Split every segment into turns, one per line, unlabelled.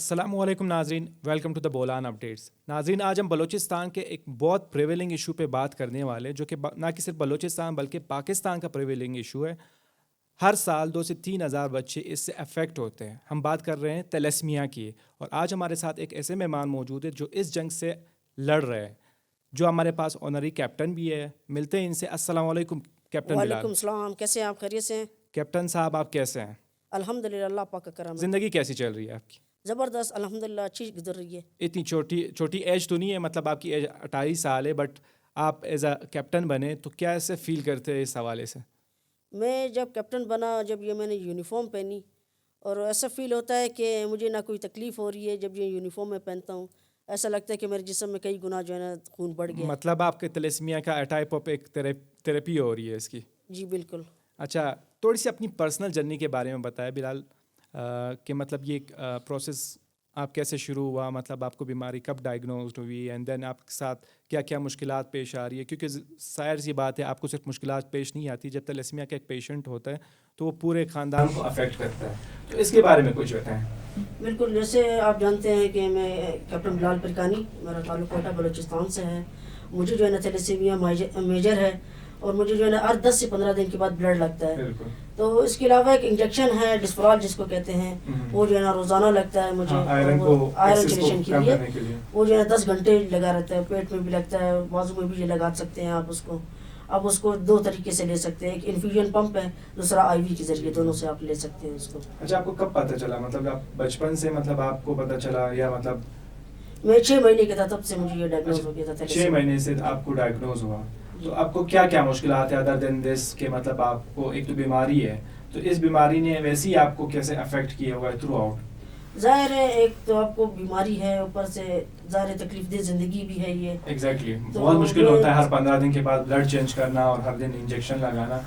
السلام علیکم ناظرین، welcome to the Bolan updates. ناظرین، آج ہم بلوچستان کے ایک بہت پریویلنگ ایشو پہ بات کرنے والے، جو کہ نہ کہ صرف بلوچستان بلکہ پاکستان کا پریویلنگ ایشو ہے۔ ہر سال 2 سے 3 ہزار بچے اس سے افیکٹ ہوتے ہیں۔ ہم بات کر رہے ہیں تیلیسمیا کی، اور آج ہمارے ساتھ ایک ایسے مہمان موجود ہے جو اس جنگ سے لڑ رہے ہیں، جو ہمارے پاس آنری کیپٹن بھی ہے۔ ملتے ہیں ان سے۔ السلام علیکم کیپٹن بلال۔
وعلیکم السلام، کیسے ہیں آپ؟ خیریت سے ہیں؟
کیپٹن صاحب آپ کیسے ہیں؟
الحمدللہ، اللہ پاک کا کرم ہے۔
زندگی کیسی چل رہی ہے آپ کی؟
زبردست، الحمدللہ اچھی گزر رہی ہے۔
اتنی چھوٹی ایج تو نہیں ہے، مطلب آپ کی ایج 28 سال ہے، بٹ آپ ایز اے کیپٹن بنے تو کیا ایسے فیل کرتے ہیں اس حوالے سے؟
میں جب کیپٹن بنا، جب یہ میں نے یونیفارم پہنی، اور ایسا فیل ہوتا ہے کہ مجھے نہ کوئی تکلیف ہو رہی ہے۔ جب یہ یونیفارم میں پہنتا ہوں ایسا لگتا ہے کہ میرے جسم میں کئی گنا جو ہے نا خون بڑھ گیا۔
مطلب آپ کے تلیسمیا کا ٹائپ آف ایک تھراپی ہو رہی ہے اس کی؟
جی بالکل۔
اچھا، تھوڑی سی اپنی پرسنل جرنی کے بارے میں بتائیں بلال، کہ مطلب یہ پروسیس آپ کیسے شروع ہوا، مطلب آپ کو بیماری کب ڈائگنوزڈ ہوئی، اینڈ دین آپ کے ساتھ کیا کیا مشکلات پیش آ رہی ہے؟ کیونکہ ظاہر سی بات ہے آپ کو صرف مشکلات پیش نہیں آتی، جب تلیسمیا کا ایک پیشنٹ ہوتا ہے تو وہ پورے خاندان کو افیکٹ کرتا ہے، تو اس کے بارے میں کچھ بتائیں۔
بالکل، جیسے آپ جانتے ہیں کہ میں کیپٹن بلال پرکانی، میرا تعلق کوئٹہ بلوچستان سے ہے۔ مجھے جو ہے نا تھیلیسیمیا میجر ہے، اور مجھے جو ہے نا ہر 10 سے 15 دن کے بعد بلڈ لگتا ہے۔ تو اس کے علاوہ ایک انجیکشن ہے ڈسپرال جس کو کہتے ہیں، وہ جو ہے نا روزانہ لگتا ہے مجھے، آئرن کیلشیم کے لیے۔ وہ جو ہے 10 گھنٹے لگا رہتا ہے، پیٹ میں بھی لگتا ہے، بازو میں بھی یہ لگا سکتے ہیں آپ اس کو۔ اب اس کو 2 طریقے سے لے سکتے ہیں، ایک انفیوژن پمپ ہے، دوسرا آئی وی کے ذریعے، دونوں سے آپ لے سکتے ہیں اس کو۔
اچھا، آپ کو کب پتہ چلا؟ مطلب آپ بچپن سے مطلب آپ کو پتہ چلا، یا مطلب
میں 6 مہینے کا تھا تب سے مجھے یہ ڈائگنوز ہو گیا تھا۔
6 مہینے سے آپ کو ڈائگنوز ہوا، تو آپ کو کیا کیا مشکلات ہیں ادر دین دس کہ مطلب آپ کو ایک تو بیماری ہے، تو اس بیماری نے ویسے ہی آپ کو کیسے افیکٹ کیا ہوا ہے تھرو آؤٹ؟
ظاہر ہے ایک تو آپ کو بیماری ہے، اوپر سے ظاہر تکلیف دہ زندگی بھی ہے یہ۔
ایگزیکٹلی، بہت مشکل ہوتا ہے ہر 15 دن کے بعد بلڈ چینج کرنا اور ہر دن انجیکشن لگانا۔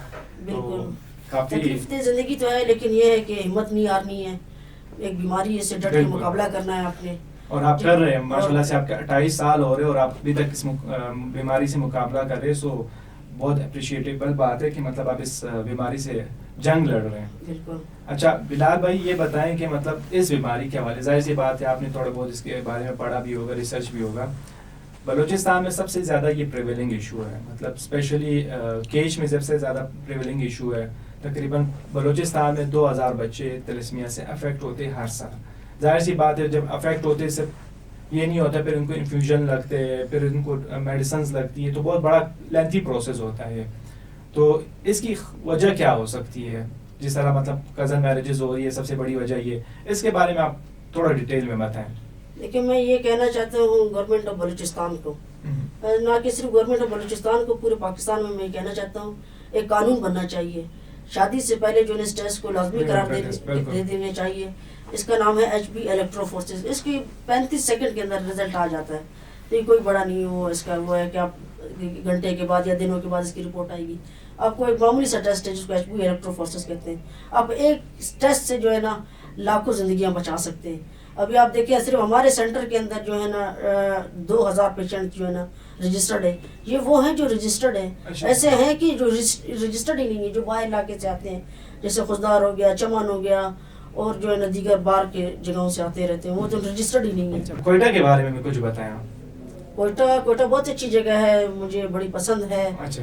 بالکل،
کافی
تکلیف دہ زندگی تو ہے، لیکن یہ ہے کہ ہمت نہیں ہارنی ہے، ایک بیماری ہے، اس سے ڈٹ کے مقابلہ کرنا ہے آپ نے،
اور آپ کر رہے ہیں ماشاء اللہ سے۔ آپ کے 28 سال ہو رہے ہیں اور آپ ابھی تک اس بیماری سے مقابلہ کر رہے ہیں، سو بہت اپریشیٹیبل بات ہے کہ مطلب آپ اس بیماری سے جنگ لڑ رہے ہیں۔
بالکل۔
اچھا بلال بھائی، یہ بتائیں کہ مطلب اس بیماری کے حوالے، ظاہر سی بات ہے آپ نے تھوڑا بہت اس کے بارے میں پڑھا بھی ہوگا، ریسرچ بھی ہوگا۔ بلوچستان میں سب سے زیادہ یہ پریویلنگ ایشو ہے، مطلب اسپیشلی کیش میں سب سے زیادہ پریویلنگ ایشو ہے۔ تقریباً بلوچستان میں 2000 بچے تلیسمیا سے افیکٹ ہوتے ہیں ہر سال۔ ظاہر سی بات ہے، جب افیکٹ ہوتے صرف یہ نہیں ہوتا، پھر ان کو انفیوژن لگتے ہیں، پھر ان کو میڈیسنز لگتی ہے، تو بہت بڑا لینتھی پروسیس ہوتا ہے۔ تو اس کی وجہ کیا ہو سکتی ہے؟ جس طرح مطلب کزن میرجز ہو رہی ہے، سب سے بڑی وجہ یہ، اس کے بارے میں آپ تھوڑا ڈیٹیل میں بتائیں۔
لیکن میں یہ کہنا چاہتا ہوں گورنمنٹ آف بلوچستان کو، نہ کہ صرف گورنمنٹ آف بلوچستان کو، پورے پاکستان میں میں کہنا چاہتا ہوں ایک قانون بننا چاہیے، شادی سے پہلے جو اس ٹیسٹ کو لازمی قرار دے دینے چاہیے۔ اس کا نام ہے HP الیکٹروفورسز۔ اس کی 35 سیکنڈ کے اندر رزلٹ آ جاتا ہے، تو یہ کوئی بڑا نہیں ہو، اس کا وہ ہے کہ آپ گھنٹے کے بعد یا دنوں کے بعد اس کی رپورٹ آئے گی۔ آپ کو ایک معمولی سا ٹیسٹ ہے جس کو HP الیکٹروفورسز کہتے ہیں، آپ ایک ٹیسٹ سے جو ہے نا لاکھوں زندگیاں بچا سکتے ہیں۔ ابھی آپ دیکھیں صرف ہمارے سینٹر کے اندر جو ہے نا 2000 پیشنٹ جو ہے نا رجسٹرڈ ہے۔ یہ وہ ہیں جو رجسٹرڈ ہیں، ایسے ہیں کہ جو رجسٹرڈ ہی نہیں ہے، جو باہر علاقے سے آتے ہیں، جیسے خضدار ہو گیا، چمن ہو گیا، اور جو ہے نا دیگر باہر کے جگہوں سے آتے رہتے ہیں، وہ تو رجسٹرڈ ہی نہیں ہے۔
کوئٹہ کے بارے میں کچھ بتائیں آپ۔
کوئٹہ بہت اچھی جگہ ہے، مجھے بڑی پسند ہے۔
اچھا،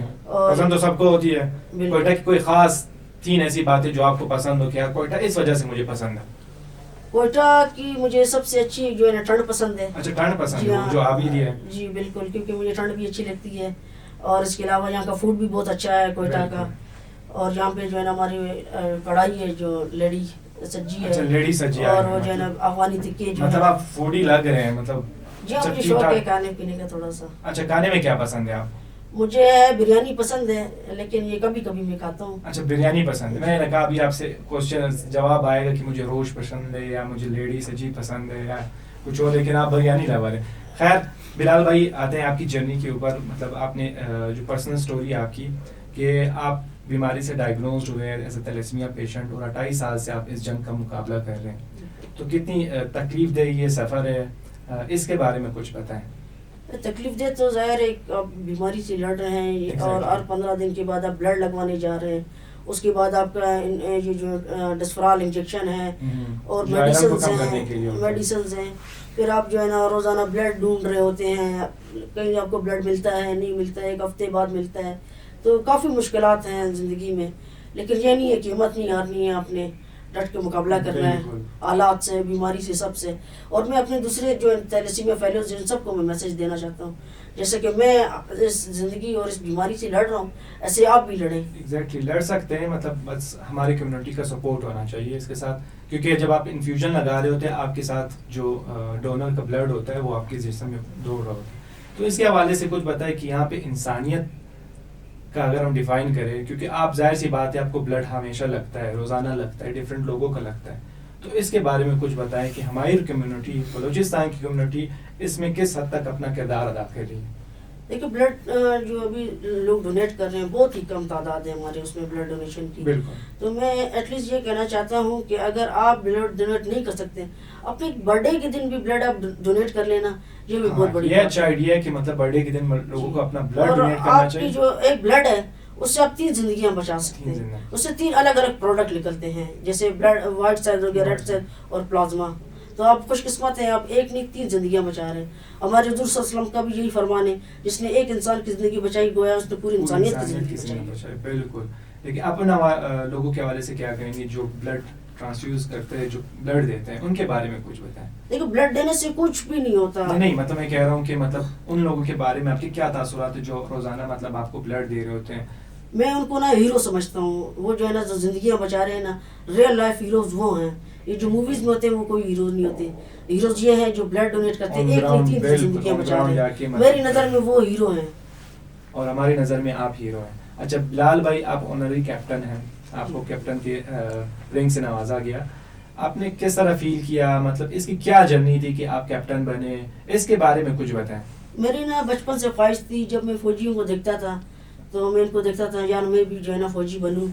پسند تو سب کو ہوتی ہے۔ کوئٹہ کی کوئی خاص 3 ایسی باتیں جو آپ کو پسند ہو، کیا کوئٹہ اس وجہ سے مجھے پسند ہے؟
کوئٹہ کی مجھے سب سے اچھی جو ہے نا ٹھنڈ پسند ہے۔
اچھا، ٹھنڈ پسند ہے، جو آبی ہے۔
جی بالکل، کیونکہ مجھے ٹھنڈ بھی اچھی لگتی ہے، اور اس کے علاوہ یہاں کا فوڈ بھی بہت اچھا ہے کوئٹہ کا۔ اور یہاں پہ جو ہے نا ہماری کڑھائی ہے جو لیڈی سجی ہے،
لیڈی سجی،
اور وہ جو ہے نا افغانی تکے جو
مطلب آپ فوڈی لگ رہے ہیں، مطلب
جی مجھے شوق ہے کھانے پینے کا تھوڑا سا۔
اچھا، کھانے میں کیا پسند ہے آپ؟
مجھے بریانی پسند ہے، لیکن یہ کبھی کبھی میں کھاتا ہوں۔
اچھا، بریانی پسند ہے۔ میں نے کہا ابھی آپ سے کوشچن جواب آئے گا کہ مجھے روش پسند ہے، یا مجھے لیڈی سجی پسند ہے، یا کچھ اور، لیکن آپ بریانی لور ہیں۔ خیر بلال بھائی، آتے ہیں آپ کی جرنی کے اوپر۔ مطلب آپ نے جو پرسنل سٹوری آپ کی کہ آپ بیماری سے ڈائگنوزڈ ہوئے ایز اے تلیسمیا پیشنٹ، اور 28 سال سے آپ اس جنگ کا مقابلہ کر رہے ہیں، تو کتنی تکلیف دہ یہ سفر ہے، اس کے بارے میں کچھ بتائیں۔
تکلیف دہ تو ظاہر ہے، آپ بیماری سے لڑ رہے ہیں، اور ہر 15 دن کے بعد آپ بلڈ لگوانے جا رہے ہیں، اس کے بعد آپ کا یہ جو ڈسفرال انجیکشن ہے اور
جو آئرن کو
میڈیسنز
کم کرنے کے لیے
ہیں
ہوتا ہے۔
میڈیسنز ہیں. پھر آپ جو ہے نا روزانہ بلڈ ڈھونڈ رہے ہوتے ہیں، کہیں آپ کو بلڈ ملتا ہے نہیں ملتا ہے، ایک ہفتے بعد ملتا ہے. تو کافی مشکلات ہیں زندگی میں، لیکن یہ نہیں ہے کہ ہمت نہیں ہارنی ہے، آپ نے ڈٹ کے مقابلہ کرنا ہے
بالکل۔
حالات سے، بیماری سے، سب سے. اور میں اپنے دوسرے جو تیلیسیمیا فیلوز ہیں ان سب کو میں میسیج دینا چاہتا ہوں، جیسے کہ میں اس زندگی اور اس بیماری سے لڑ رہا ہوں، ایسے آپ بھی لڑیں.
ایگزیکٹلی لڑ سکتے ہیں، مطلب بس ہماری کمیونٹی کا سپورٹ ہونا چاہیے اس کے ساتھ، کیونکہ جب آپ انفیوژن لگا رہے ہوتے ہیں آپ کے ساتھ جو ڈونر کا بلڈ ہوتا ہے وہ آپ کے جسم میں دوڑ رہا ہوتا ہے. تو اس کے حوالے سے کچھ بتائیں کہ یہاں پہ انسانیت کا اگر ہم ڈیفائن کریں، کیونکہ آپ ظاہر سی بات ہے آپ کو بلڈ ہمیشہ لگتا ہے، روزانہ لگتا ہے، ڈفرینٹ لوگوں کا لگتا ہے. تو اس کے بارے میں کچھ بتائیں کہ ہماری کمیونٹی، بلوچستان کی کمیونٹی اس میں کس حد تک اپنا کردار ادا کر رہی ہے.
دیکھیں بلڈ جو ابھی لوگ ڈونیٹ کر رہے ہیں بہت ہی کم تعداد ہے ہمارے اس میں بلڈ ڈونیشن کی.
بالکل.
تو میں ایٹ لیسٹ یہ کہنا چاہتا ہوں کہ اگر آپ بلڈ ڈونیٹ نہیں کر سکتے، اپنے برتھ ڈے کے دن بھی بلڈ آپ ڈونیٹ کر لینا، یہ بھی بہت بڑی
یہ اچھا آئیڈیا ہے کہ مطلب برتھ ڈے کے دن لوگوں کو اپنا بلڈ
اور
ڈونیٹ کرنا
آپ
چاہیے.
کی جو ایک بلڈ ہے اس سے آپ 3 زندگیاں بچا سکتے ہیں. اس سے 3 الگ الگ پروڈکٹ نکلتے ہیں، جیسے بلڈ وائٹ سیل ہو گیا، ریڈ سیل اور پلازما. تو آپ خوش قسمت ہیں، آپ ایک نہیں 3 زندگیاں بچا رہے ہیں. ہمارے حضور صلی اللہ علیہ وسلم کا بھی یہی فرمان ہے، جس نے ایک انسان کی زندگی بچائی گویا اس نے پوری انسانیت کی زندگی بچائی.
بالکل. لیکن اپنے لوگوں کے حوالے سے کیا کہیں گے جو بلڈ ٹرانسفیوز کرتے ہیں، جو بلڈ دیتے ہیں، ان کے بارے میں کچھ بتائیں.
دیکھو بلڈ دینے سے کچھ بھی نہیں ہوتا.
نہیں مطلب میں کہہ رہا ہوں کہ مطلب ان لوگوں کے بارے میں آپ کے کیا تاثرات ہیں جو روزانہ مطلب آپ کو بلڈ دے رہے ہوتے ہیں.
میں ان کو نا ہیرو سمجھتا ہوں، وہ جو ہے نا زندگیاں بچا رہے ہیں نا، ریئل لائف ہیروز وہ ہیں. یہ جو موویز میں ہوتے ہیں وہ کوئی ہیروز نہیں ہوتے. ہیروز یہ ہیں جو بلڈ ڈونیٹ کرتے ہیں، ایک نہیں 3 زندگیاں بچا رہے ہیں. میری نظر میں وہ ہیرو ہیں
اور ہماری نظر میں آپ ہیرو ہیں. اچھا بلال بھائی، آپ آنری کیپٹن ہیں، آپ کو کیپٹن کے رینک سے نوازا گیا. آپ نے کس طرح فیل کیا، مطلب اس کی کیا جرنی تھی کہ آپ کیپٹن بنے، اس کے بارے میں کچھ بتائیں.
میری نا بچپن سے خواہش تھی، جب میں فوجیوں کو دیکھتا تھا تو میں ان کو دیکھتا تھا یار میں بھی جو ہے نا فوجی بنوں.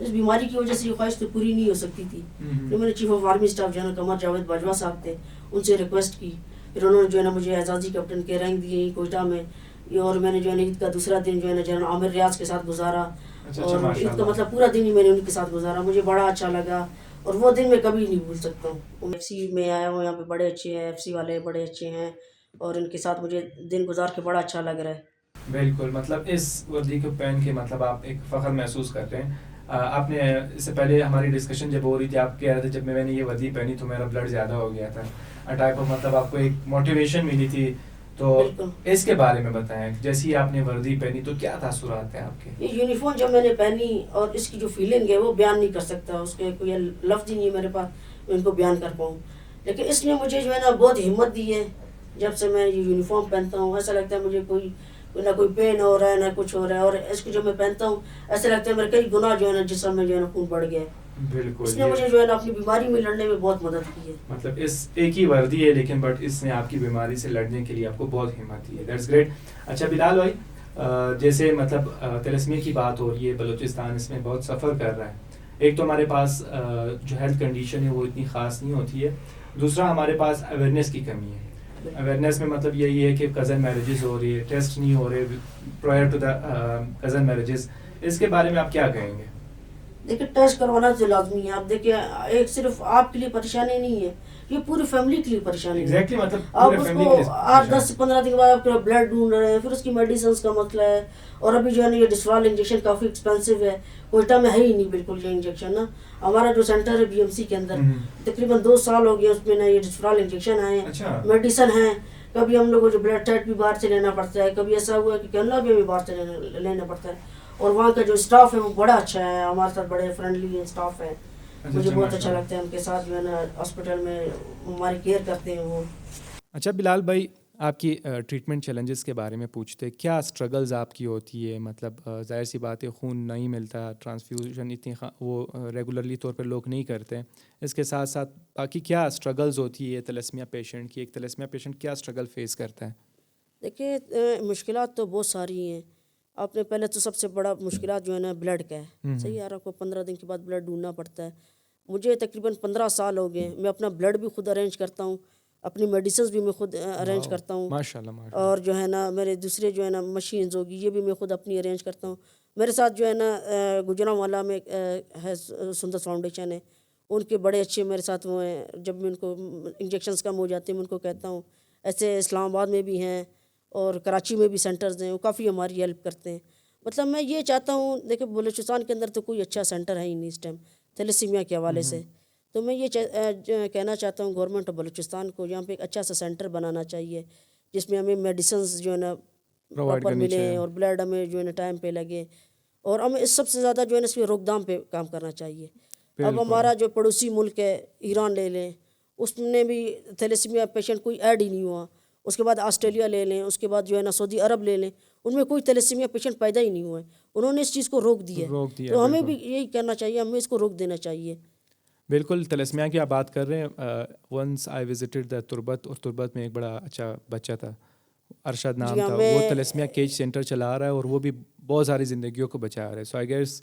اس بیماری کی وجہ سے یہ خواہش تو پوری نہیں ہو سکتی تھی. پھر میں نے چیف آف آرمی اسٹاف جو ہے نا قمر جاوید باجوہ صاحب تھے، ان سے ریکویسٹ کی. پھر انہوں نے جو ہے نا مجھے اعزازی کیپٹن کے رینک دیے کوئٹہ میں. اور میں نے جو ہے نا عید کا دوسرا دن جو ہے نا جنرل عامر ریاض کے ساتھ گزارا. اور عید کا مطلب پورا دن ہی میں نے ان کے ساتھ گزارا، مجھے بڑا اچھا لگا اور وہ دن میں کبھی نہیں بھول سکتا ہوں. ایف سی میں آیا ہوں، یہاں پہ بڑے اچھے ہیں، ایف سی والے بڑے اچھے ہیں اور ان کے ساتھ مجھے دن گزار کے بڑا اچھا لگ رہا ہے.
بالکل. مطلب اس وردی کو پہن کے مطلب آپ ایک فخر محسوس کرتے ہیں. آپ نے اس سے پہلے ہماری ڈسکشن جب ہو رہی تھی آپ کہہ رہے تھے جب میں نے یہ وردی پہنی تو میرا بلڈ زیادہ ہو گیا تھا ٹائپ آف، مطلب آپ کو ایک موٹیویشن ملی تھی. تو اس کے بارے میں بتائیں، جیسے ہی آپ نے وردی پہنی تو کیا تاثرات ہیں آپ کے.
یہ یونیفارم جب میں نے پہنی اور اس کی جو فیلنگ ہے وہ بیان نہیں کر سکتا، اس کے کوئی لفظ ہی نہیں ہے میرے پاس میں ان کو بیان کر پاؤں. لیکن اس نے مجھے جو ہے نا بہت ہمت دی ہے. جب سے میں یہ یونیفارم پہنتا ہوں ایسا لگتا ہے مجھے کوئی نہ کوئی پین ہو رہا ہے نہ کچھ ہو رہا ہے. اور اس کو جب میں پہنتا ہوں ایسا لگتا ہے میرے کئی گنا جو ہے نا جسم میں جو ہے نا خون بڑھ گیا ہے.
بالکل.
اس نے مجھے جو ہے نا اپنی بیماری میں لڑنے میں بہت مدد کی ہے.
مطلب اس ایک ہی وردی ہے لیکن بٹ اس نے آپ کی بیماری سے لڑنے کے لیے آپ کو بہت ہمت دی ہے. That's great. اچھا بلال بھائی، جیسے مطلب تیلیسیمیا کی بات ہو رہی ہے، بلوچستان اس میں بہت سفر کر رہا ہے. ایک تو ہمارے پاس جو ہیلتھ کنڈیشن ہے وہ اتنی خاص نہیں ہوتی ہے، دوسرا ہمارے پاس اویئرنیس کی کمی ہے. اویئرنیس میں مطلب یہی ہے کہ کزن میرجز ہو رہی ہے، ٹیسٹ نہیں ہو رہے prior to the cousin marriages. اس کے بارے میں آپ کیا کہیں گے؟
دیکھیں ٹیسٹ کروانا تو لازمی ہے. آپ دیکھیں ایک صرف آپ کے لیے پریشانی نہیں ہے، یہ پوری فیملی کے لیے پریشانی ہے.
مطلب
آپ اس کو 8-10-15 دن کے بعد آپ کا بلڈ ڈھونڈ رہے ہیں، پھر اس کی میڈیسنس کا مسئلہ ہے. اور ابھی جو ہے نا یہ ڈسفرال انجیکشن کافی ایکسپینسو ہے، کوئٹہ میں ہے ہی نہیں بالکل یہ انجیکشن نا. ہمارا جو سینٹر ہے بی ایم سی کے اندر تقریباً 2 سال ہو گیا اس میں نا یہ ڈسفرال انجیکشن آئے ہیں، میڈیسن ہیں. کبھی ہم لوگوں کو جو بلڈ ٹیسٹ بھی باہر سے لینا پڑتا ہے، کبھی ایسا ہوا ہے کہ کینلا بھی باہر سے لینا پڑتا ہے. اور وہاں کا جو اسٹاف ہے وہ بڑا اچھا ہے، ہمارے ساتھ بڑے فرینڈلی اسٹاف ہے. مجھے بہت اچھا لگتا ہے ان کے ساتھ جو ہے نا ہاسپٹل میں ہماری کیئر کرتے ہیں وہ.
اچھا بلال بھائی، آپ کی ٹریٹمنٹ چیلنجز کے بارے میں پوچھتے، کیا اسٹرگلز آپ کی ہوتی ہے؟ مطلب ظاہر سی بات ہے خون نہیں ملتا، ٹرانسفیوژن اتنی وہ ریگولرلی طور پر لوگ نہیں کرتے. اس کے ساتھ ساتھ باقی کیا اسٹرگلز ہوتی ہے تیلیسیمیا پیشنٹ کی؟ ایک تیلیسیمیا پیشنٹ کیا اسٹرگل فیس کرتا ہے؟
دیکھیے مشکلات تو بہت ساری ہیں. آپ نے پہلے تو سب سے بڑا مشکلات جو ہے نا بلڈ کا ہے. صحیح ہے، آپ کو 15 دن کے بعد بلڈ ڈھونڈنا پڑتا ہے. مجھے تقریباً 15 سال ہو گئے، میں اپنا بلڈ بھی خود ارینج کرتا ہوں اپنی میڈیسنز بھی میں خود ارینج کرتا ہوں.
ماشاءاللہ.
اور جو ہے نا میرے دوسرے جو ہے نا مشینز ہوگی یہ بھی میں خود اپنی ارینج کرتا ہوں. میرے ساتھ جو ہے نا گجرانوالہ میں ہے سندر فاؤنڈیشن ہے, ان کے بڑے اچھے میرے ساتھ وہ ہیں. جب میں ان کو انجیکشنز کم ہو جاتے ہیں میں ان کو کہتا ہوں. ایسے اسلام آباد میں بھی ہیں اور کراچی میں بھی سینٹرز ہیں, وہ کافی ہماری ہیلپ کرتے ہیں. مطلب میں یہ چاہتا ہوں, دیکھیں بلوچستان کے اندر تو کوئی اچھا سینٹر ہے ہی نہیں اس ٹائم تھیلیسیمیا کے حوالے سے. تو میں یہ کہنا چاہتا ہوں گورنمنٹ آف بلوچستان کو یہاں پہ ایک اچھا سا سینٹر بنانا چاہیے جس میں ہمیں میڈیسنز جو ہے نا پراپر ملیں اور بلڈ ہمیں جو ہے نا ٹائم پہ لگے, اور ہمیں اس سب سے زیادہ جو ہے نا اس میں روک تھام پہ کام کرنا چاہیے. اب ہمارا جو پڑوسی ملک ہے ایران لے لیں, اس میں بھی تھیلیسیمیا پیشنٹ کوئی ایڈ ہی نہیں ہوا. اس کے بعد آسٹریلیا لے لیں, اس کے بعد جو ہے نا سعودی عرب لے لیں, ان میں کوئی تھیلیسیمیا پیشنٹ پیدا ہی نہیں ہوا ہے. انہوں نے اس چیز کو روک دیا ہے. تو ہمیں بھی یہی کرنا چاہیے, ہمیں اس کو روک دینا چاہیے.
بالکل. تھیلیسیمیا کی آپ بات کر رہے ہیں. ونس آئی وزٹڈ دا تربت, اور تربت میں ایک بڑا اچھا بچہ تھا, ارشد نام تھا, وہ تھیلیسیمیا کیج سینٹر چلا رہا ہے اور وہ بھی بہت ساری زندگیوں کو بچا رہا ہے. سو آئی گیس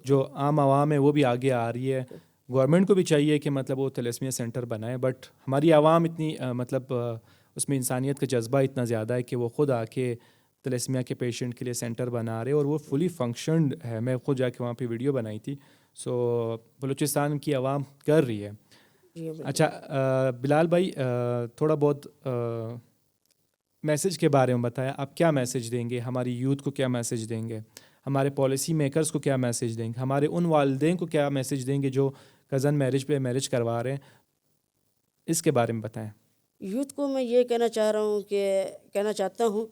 جو عام عوام ہے وہ بھی آگے آ رہی ہے. گورنمنٹ کو بھی چاہیے کہ مطلب وہ تھیلیسیمیا سینٹر بنائے, بٹ ہماری عوام اتنی مطلب اس میں انسانیت کا جذبہ اتنا زیادہ ہے کہ وہ خود آ کے تھیلیسیمیا کے پیشنٹ کے لیے سینٹر بنا رہے, اور وہ فلی فنکشنڈ ہے. میں خود جا کے وہاں پہ ویڈیو بنائی تھی. سو بلوچستان کی عوام کر رہی ہے. اچھا بلال بھائی, تھوڑا بہت میسیج کے بارے میں بتایا. آپ کیا میسیج دیں گے ہماری یوتھ کو, کیا میسیج دیں گے ہمارے پالیسی میکرز کو, کیا میسیج دیں گے ہمارے ان والدین کو, کیا میسیج دیں گے جو کزن میرج پہ میرج کروا رہے ہیں, اس کے بارے میں بتائیں.
یوتھ کو میں یہ کہنا چاہتا ہوں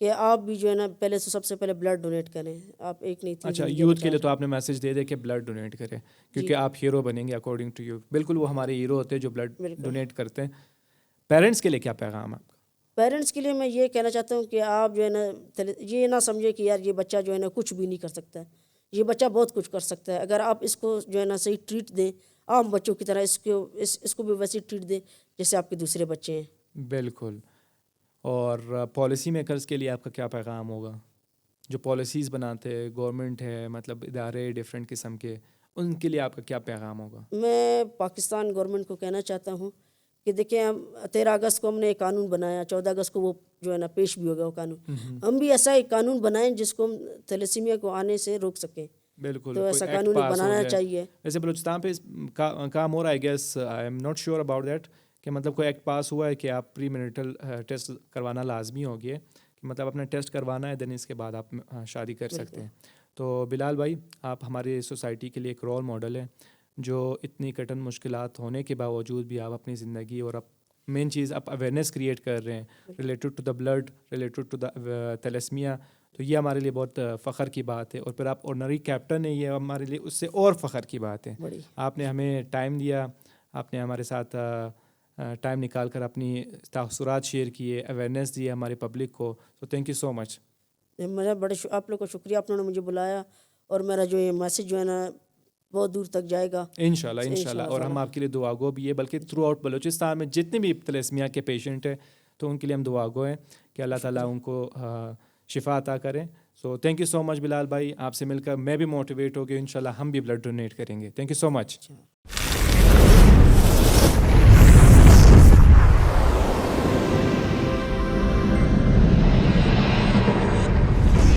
کہ آپ بھی جو ہے نا پہلے سے سب سے پہلے بلڈ ڈونیٹ کریں. آپ ایک نہیں تھی.
اچھا, یوتھ کے لیے تو آپ نے میسیج دے دے کہ بلڈ ڈونیٹ کریں, کیونکہ آپ ہیرو بنیں گے اکارڈنگ ٹو یو. بالکل, وہ ہمارے ہیرو ہوتے ہیں جو بلڈ ڈونیٹ کرتے ہیں. پیرنٹس کے لیے کیا پیغام ہے آپ کا؟
پیرنٹس کے لیے میں یہ کہنا چاہتا ہوں کہ آپ جو ہے نا یہ نہ سمجھے کہ یار یہ بچہ جو ہے نا کچھ بھی نہیں کر سکتا ہے. یہ بچہ بہت کچھ کر سکتا ہے اگر آپ اس کو جو ہے نا صحیح ٹریٹ دیں, عام بچوں کی طرح اس کو بھی ویسے ٹریٹ دیں جیسے آپ کے دوسرے بچے ہیں.
بالکل. اور پالیسی میکرز کے لیے آپ کا کیا پیغام ہوگا, جو پالیسیز بناتے ہیں, گورنمنٹ ہے, مطلب ادارے ڈفرینٹ قسم کے, ان کے لیے آپ کا کیا پیغام ہوگا؟
میں پاکستان گورنمنٹ کو کہنا چاہتا ہوں کہ دیکھیں, 13 اگست کو ہم نے ایک قانون بنایا, 14 اگست کو وہ جو ہے نا پیش بھی ہوگا وہ قانون. ہم بھی ایسا ایک قانون بنائیں جس کو ہم تھیلیسیمیا کو آنے سے روک سکیں.
بالکل,
تو ایسا قانون بنانا چاہیے.
ویسے بلوچستان پہ کام ہو رہا ہے, guess I am not sure about that, کہ مطلب کوئی ایکٹ پاس ہوا ہے کہ آپ پری میرٹل ٹیسٹ کروانا لازمی ہو گیا, کہ مطلب اپنا ٹیسٹ کروانا ہے, دین اس کے بعد آپ شادی کر سکتے ہیں. تو بلال بھائی, آپ ہماری سوسائٹی کے لیے ایک رول ماڈل ہیں, جو اتنی کٹن مشکلات ہونے کے باوجود بھی آپ اپنی زندگی اور مین چیز آپ اویئرنیس کریٹ کر رہے ہیں related to the blood, related to the thalassemia. تو یہ ہمارے لیے بہت فخر کی بات ہے. اور پھر آپ آنری کیپٹن ہیں, یہ ہمارے لیے اس سے اور فخر کی بات ہے. آپ نے ہمیں ٹائم دیا, آپ نے ہمارے ساتھ ٹائم نکال کر اپنی تاثرات شیئر کیے, اویئرنیس دی ہمارے پبلک کو. سو تھینک یو سو مچ.
میرا بڑے آپ لوگ کا شکریہ, آپ لوگوں نے مجھے بلایا, اور میرا جو یہ میسیج جو ہے نا بہت دور تک جائے گا
انشاءاللہ. اور ہم آپ کے لیے دعا گو بھی ہے, بلکہ تھرو آؤٹ بلوچستان میں جتنے بھی تھیلیسیمیا کے پیشنٹ ہیں تو ان کے لیے ہم دعا گو ہیں کہ اللہ تعالیٰ ان کو شفا عطا کریں. سو تھینک یو سو مچ بلال بھائی, آپ سے مل کر میں بھی موٹیویٹ ہو گیا. انشاءاللہ ہم بھی بلڈ ڈونیٹ کریں گے. Thank you so much.